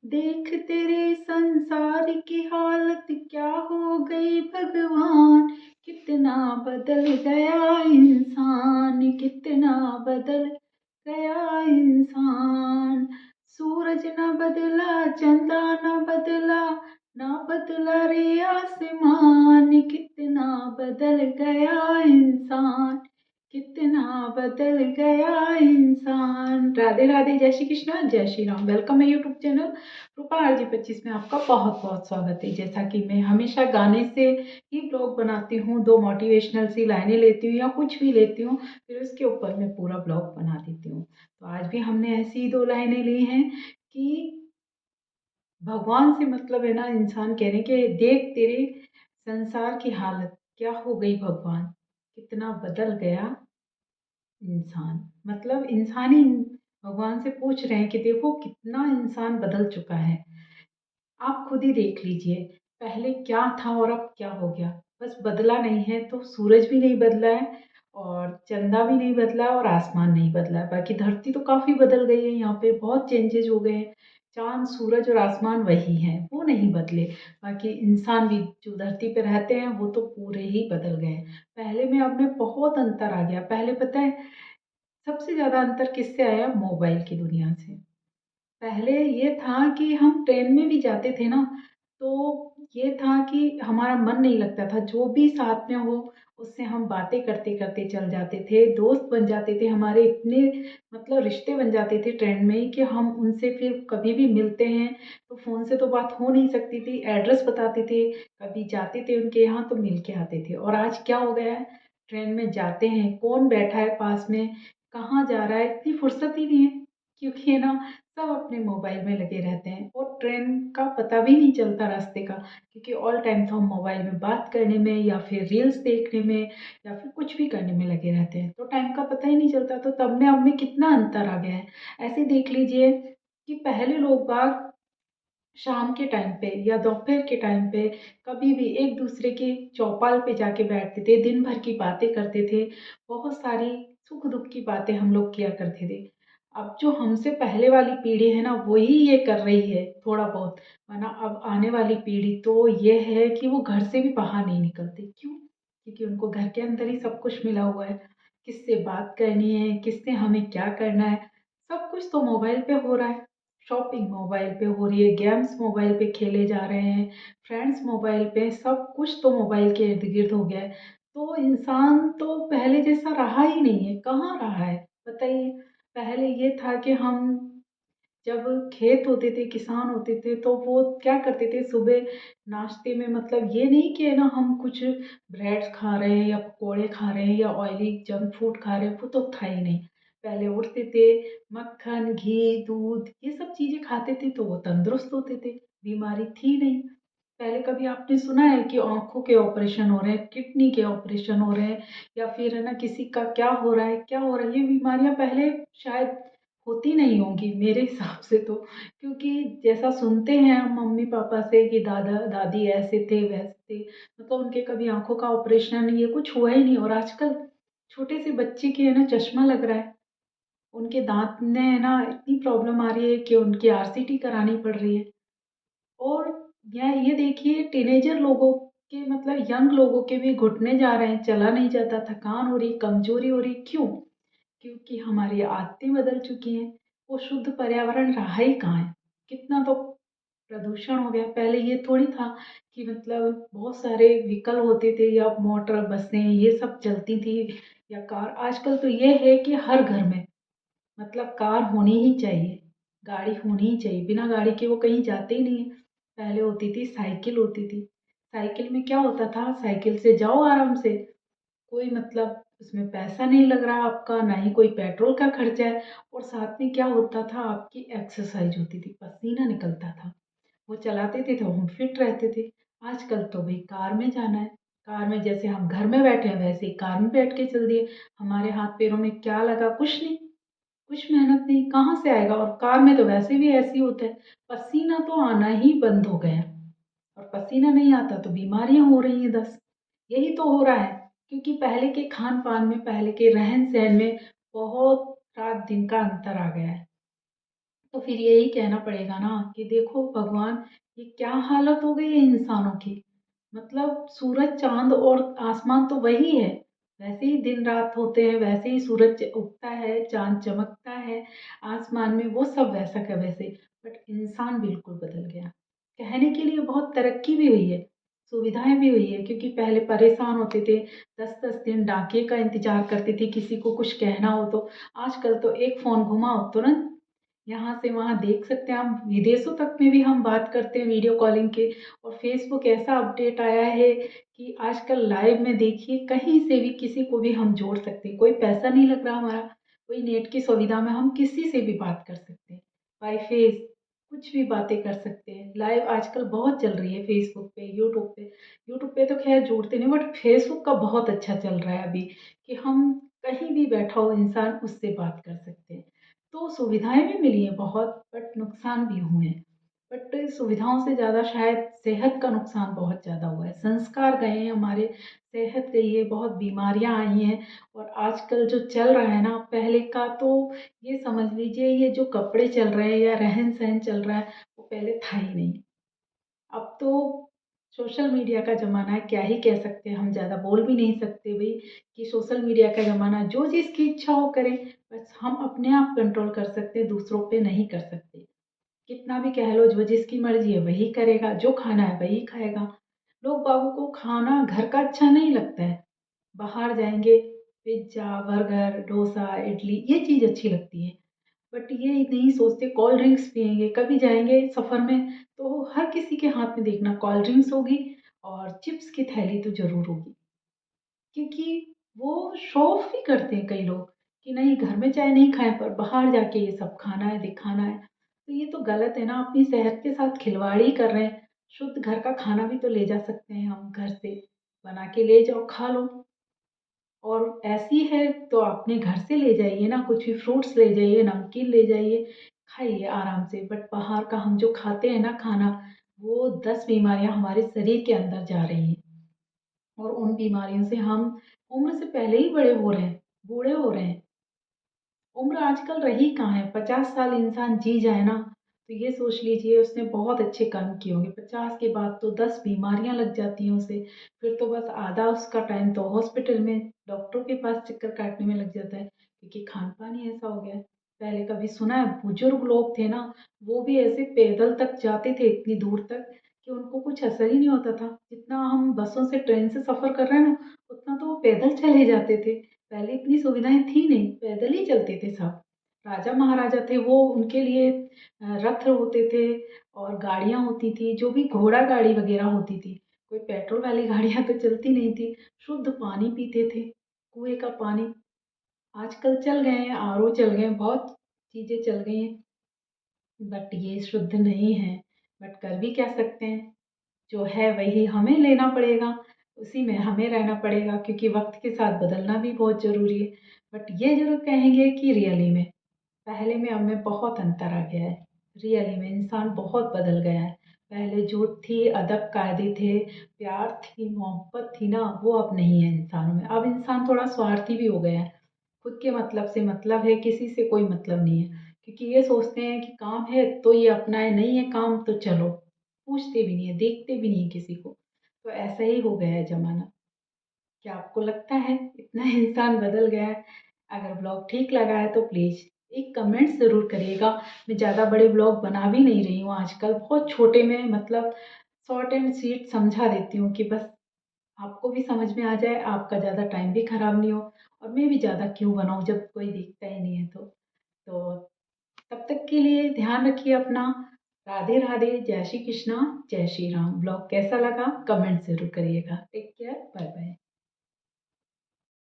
देख तेरे संसार की हालत क्या हो गई भगवान। कितना बदल गया इंसान, कितना बदल गया इंसान। सूरज न बदला, चंदा न बदला, ना बदला रे आसमान। कितना बदल गया इंसान, कितना बदल गया इंसान। राधे राधे, जय श्री कृष्णा, जय श्री राम। वेलकम है यूट्यूब चैनल रूपा RJ25 में आपका बहुत बहुत स्वागत है। जैसा कि मैं हमेशा गाने से ही ब्लॉग बनाती हूँ, दो मोटिवेशनल सी लाइनें लेती हूँ या कुछ भी लेती हूँ, फिर उसके ऊपर मैं पूरा ब्लॉग बना देती हूँ। तो आज भी हमने ऐसी ही दो लाइनें ली हैं कि भगवान से मतलब है ना, इंसान कह रहे हैं कि देख तेरे संसार की हालत क्या हो गई भगवान, कितना बदल गया इंसान। मतलब इंसान ही भगवान से पूछ रहे हैं कि देखो कितना इंसान बदल चुका है। आप खुद ही देख लीजिए, पहले क्या था और अब क्या हो गया। बस बदला नहीं है तो सूरज भी नहीं बदला है और चंदा भी नहीं बदला है और आसमान नहीं बदला है। बाकी धरती तो काफ़ी बदल गई है, यहाँ पे बहुत चेंजेस हो गए हैं। चाँद, सूरज और आसमान वही हैं, वो नहीं बदले। बाकी इंसान भी जो धरती पे रहते हैं वो तो पूरे ही बदल गए हैं। पहले में अब में बहुत अंतर आ गया। पहले पता है सबसे ज़्यादा अंतर किससे आया? मोबाइल की दुनिया से। पहले ये था कि हम ट्रेन में भी जाते थे ना, तो ये था कि हमारा मन नहीं लगता था। जो भी साथ में हो उससे हम बातें करते करते चल जाते थे, दोस्त बन जाते थे हमारे। इतने मतलब रिश्ते बन जाते थे ट्रेन में ही कि हम उनसे फिर कभी भी मिलते हैं तो फ़ोन से तो बात हो नहीं सकती थी, एड्रेस बताते थे, कभी जाते थे उनके यहाँ तो मिल के आते थे। और आज क्या हो गया है, ट्रेन में जाते हैं, कौन बैठा है पास में, कहाँ जा रहा है, इतनी फुर्सत ही नहीं है। क्योंकि है ना, सब अपने मोबाइल में लगे रहते हैं और ट्रेन का पता भी नहीं चलता रास्ते का। क्योंकि ऑल टाइम तो हम मोबाइल में बात करने में या फिर रील्स देखने में या फिर कुछ भी करने में लगे रहते हैं, तो टाइम का पता ही नहीं चलता। तो तब में अब में कितना अंतर आ गया है। ऐसे देख लीजिए कि पहले लोग बाग शाम के टाइम पे या दोपहर के टाइम पे कभी भी एक दूसरे के चौपाल पे जाके बैठते थे, दिन भर की बातें करते थे, बहुत सारी सुख दुख की बातें हम लोग किया करते थे। अब जो हमसे पहले वाली पीढ़ी है ना, वही ये कर रही है थोड़ा बहुत। वरना अब आने वाली पीढ़ी तो ये है कि वो घर से भी बाहर नहीं निकलती। क्यों? क्योंकि उनको घर के अंदर ही सब कुछ मिला हुआ है। किससे बात करनी है, किससे हमें क्या करना है, सब कुछ तो मोबाइल पे हो रहा है। शॉपिंग मोबाइल पे हो रही है, गेम्स मोबाइल पे खेले जा रहे हैं, फ्रेंड्स मोबाइल पे, सब कुछ तो मोबाइल के इर्द गिर्द हो गया है। तो इंसान तो पहले जैसा रहा ही नहीं है। कहाँ रहा है बताइए? पहले ये था कि हम जब खेत होते थे, किसान होते थे, तो वो क्या करते थे सुबह नाश्ते में, मतलब ये नहीं कि है ना हम कुछ ब्रेड्स खा रहे हैं या पकोड़े खा रहे हैं या ऑयली जंक फूड खा रहे हैं, वो तो था ही नहीं। पहले उठते थे, मक्खन, घी, दूध ये सब चीज़ें खाते थे तो वो तंदुरुस्त होते थे, बीमारी थी नहीं। पहले कभी आपने सुना है कि आँखों के ऑपरेशन हो रहे हैं, किडनी के ऑपरेशन हो रहे हैं या फिर है ना किसी का क्या हो रहा है, क्या हो रहा है? ये बीमारियाँ पहले शायद होती नहीं होंगी मेरे हिसाब से तो। क्योंकि जैसा सुनते हैं हम मम्मी पापा से कि दादा दादी ऐसे थे वैसे थे, मतलब उनके कभी आँखों का ऑपरेशन ये कुछ हुआ ही नहीं। और आजकल छोटे से बच्चे के है ना चश्मा लग रहा है, उनके दाँत में है ना इतनी प्रॉब्लम आ रही है कि उनकी RCT करानी पड़ रही है। और या ये देखिए टीनेजर लोगों के मतलब यंग लोगों के भी घुटने जा रहे हैं, चला नहीं जाता, थकान हो रही, कमजोरी हो रही। क्यों? क्योंकि हमारी आदतें बदल चुकी हैं। वो शुद्ध पर्यावरण रहा ही कहाँ है। कितना तो प्रदूषण हो गया। पहले ये थोड़ी था कि मतलब बहुत सारे व्हीकल होते थे या मोटर बसें ये सब चलती थी या कार। आजकल तो ये है कि हर घर में मतलब कार होनी ही चाहिए, गाड़ी होनी ही चाहिए। बिना गाड़ी के वो कहीं जाते ही नहीं है। पहले होती थी साइकिल होती थी। साइकिल में क्या होता था, साइकिल से जाओ आराम से, कोई मतलब उसमें पैसा नहीं लग रहा आपका, ना ही कोई पेट्रोल का खर्चा है। और साथ में क्या होता था, आपकी एक्सरसाइज होती थी, पसीना निकलता था। वो चलाते थे तो हम फिट रहते थे। आजकल तो भाई कार में जाना है, कार में जैसे हम घर में बैठे हैं वैसे ही कार में बैठ के चल दिए। हमारे हाथ पैरों में क्या लगा? कुछ नहीं, कुछ मेहनत नहीं, कहाँ से आएगा? और कार में तो वैसे भी ऐसे ही होता है, पसीना तो आना ही बंद हो गया। और पसीना नहीं आता तो बीमारियां हो रही हैं 10। यही तो हो रहा है। क्योंकि पहले के खान पान में, पहले के रहन सहन में बहुत रात दिन का अंतर आ गया है। तो फिर यही कहना पड़ेगा ना कि देखो भगवान, ये क्या हालत हो गई है इंसानों की। मतलब सूरज चांद और आसमान तो वही है, वैसे ही दिन रात होते हैं, वैसे ही सूरज उगता है, चांद चमकता है आसमान में, वो सब वैसा का वैसे। बट इंसान बिल्कुल बदल गया। कहने के लिए बहुत तरक्की भी हुई है, सुविधाएं भी हुई है, क्योंकि पहले परेशान होते थे, 10-10 दिन डाकिए का इंतजार करते थे किसी को कुछ कहना हो तो। आजकल तो एक फोन घुमाओ तुरंत यहाँ से वहाँ देख सकते हैं हम, विदेशों तक में भी हम बात करते हैं वीडियो कॉलिंग के। और फेसबुक ऐसा अपडेट आया है कि आजकल लाइव में देखिए कहीं से भी किसी को भी हम जोड़ सकते हैं, कोई पैसा नहीं लग रहा हमारा, कोई नेट की सुविधा में हम किसी से भी बात कर सकते हैं, बाई फेस कुछ भी बातें कर सकते हैं। लाइव आजकल बहुत चल रही है फेसबुक पे, यूट्यूब पे। यूट्यूब पे तो खैर जोड़ते नहीं, बट फेसबुक का बहुत अच्छा चल रहा है अभी, कि हम कहीं भी बैठा हो इंसान उससे बात कर सकते हैं। तो सुविधाएं भी मिली हैं बहुत, बट नुकसान भी हुए हैं। बट सुविधाओं से ज़्यादा शायद सेहत का नुकसान बहुत ज़्यादा हुआ है, संस्कार गए हैं हमारे, सेहत गई है, बहुत बीमारियां आई हैं। और आजकल जो चल रहा है ना, पहले का तो ये समझ लीजिए, ये जो कपड़े चल रहे हैं या रहन सहन चल रहा है, वो पहले था ही नहीं। अब तो सोशल मीडिया का ज़माना है, क्या ही कह सकते हैं, हम ज़्यादा बोल भी नहीं सकते भाई, कि सोशल मीडिया का ज़माना, जो जिसकी इच्छा हो करे। बस हम अपने आप कंट्रोल कर सकते हैं, दूसरों पे नहीं कर सकते। कितना भी कह लो, जो जिसकी मर्जी है वही करेगा, जो खाना है वही खाएगा। लोग बाबू को खाना घर का अच्छा नहीं लगता है, बाहर जाएंगे, पिज्ज़ा बर्गर डोसा इडली ये चीज़ अच्छी लगती है। बट ये नहीं सोचते कोल्ड ड्रिंक्स पिएंगे, कभी जाएंगे सफ़र में तो हर किसी के हाथ में देखना कोल्ड ड्रिंक्स होगी, और चिप्स की थैली तो ज़रूर होगी। क्योंकि वो शो ऑफ भी करते हैं कई लोग, कि नहीं घर में चाहे नहीं खाएं पर बाहर जाके ये सब खाना है दिखाना है। तो ये तो गलत है ना, अपनी सेहत के साथ खिलवाड़ ही कर रहे हैं। शुद्ध घर का खाना भी तो ले जा सकते हैं हम, घर से बना के ले जाओ खा लो। और ऐसी है तो अपने घर से ले जाइए ना, कुछ भी फ्रूट्स ले जाइए, नमकीन ले जाइए, खाइए आराम से। बट बाहर का हम जो खाते हैं ना खाना, वो 10 बीमारियां हमारे शरीर के अंदर जा रही हैं। और उन बीमारियों से हम उम्र से पहले ही बड़े हो रहे हैं, बूढ़े हो रहे हैं। उम्र आजकल रही कहाँ है, 50 साल इंसान जी जाए ना, तो ये सोच लीजिए उसने बहुत अच्छे कर्म किए होंगे। 50 के बाद तो 10 बीमारियां लग जाती हैं उसे। फिर तो बस आधा उसका टाइम तो हॉस्पिटल में डॉक्टरों के पास चक्कर काटने में लग जाता है, क्योंकि खान पान ही ऐसा हो गया है। पहले कभी सुना है, बुजुर्ग लोग थे ना, वो भी ऐसे पैदल तक जाते थे इतनी दूर तक, कि उनको कुछ असर ही नहीं होता था। जितना हम बसों से ट्रेन से सफर कर रहे हैं ना, उतना तो वो पैदल चले जाते थे। पहले इतनी सुविधाएं थी नहीं, पैदल ही चलते थे सब। राजा महाराजा थे वो, उनके लिए रथ होते थे और गाड़ियां होती थी, जो भी घोड़ा गाड़ी वगैरह होती थी। कोई पेट्रोल वाली गाड़ियां तो चलती नहीं थी। शुद्ध पानी पीते थे, कुएं का पानी। आजकल चल गए हैं, आरओ चल गए हैं, बहुत चीजें चल गई हैं, बट ये शुद्ध नहीं है। बट कर भी क्या सकते हैं, जो है वही हमें लेना पड़ेगा, उसी में हमें रहना पड़ेगा, क्योंकि वक्त के साथ बदलना भी बहुत ज़रूरी है। बट ये ज़रूर कहेंगे कि रियली में पहले में अब में बहुत अंतर आ गया है। रियली में इंसान बहुत बदल गया है। पहले जो थी अदब कायदे थे, प्यार थी, मोहब्बत थी ना, वो अब नहीं है इंसानों में। अब इंसान थोड़ा स्वार्थी भी हो गया है, खुद के मतलब से मतलब है, किसी से कोई मतलब नहीं है। क्योंकि ये सोचते हैं कि काम है तो ये अपना है, नहीं है काम तो चलो, पूछते भी नहीं है, देखते भी नहीं है किसी को। तो ऐसा ही हो गया है ज़माना। क्या आपको लगता है इतना इंसान बदल गया है? अगर ब्लॉग ठीक लगा है तो प्लीज़ एक कमेंट ज़रूर करिएगा। मैं ज़्यादा बड़े ब्लॉग बना भी नहीं रही हूँ आजकल, बहुत छोटे में, मतलब शॉर्ट एंड स्वीट समझा देती हूँ, कि बस आपको भी समझ में आ जाए, आपका ज़्यादा टाइम भी खराब नहीं हो, और मैं भी ज़्यादा क्यों बनाऊँ जब कोई देखता ही नहीं है तो। तो तब तक के लिए ध्यान रखिए अपना। राधे राधे, जय श्री कृष्णा, जय श्री राम। ब्लॉग कैसा लगा कमेंट ज़रूर करिएगा। Take care, bye bye.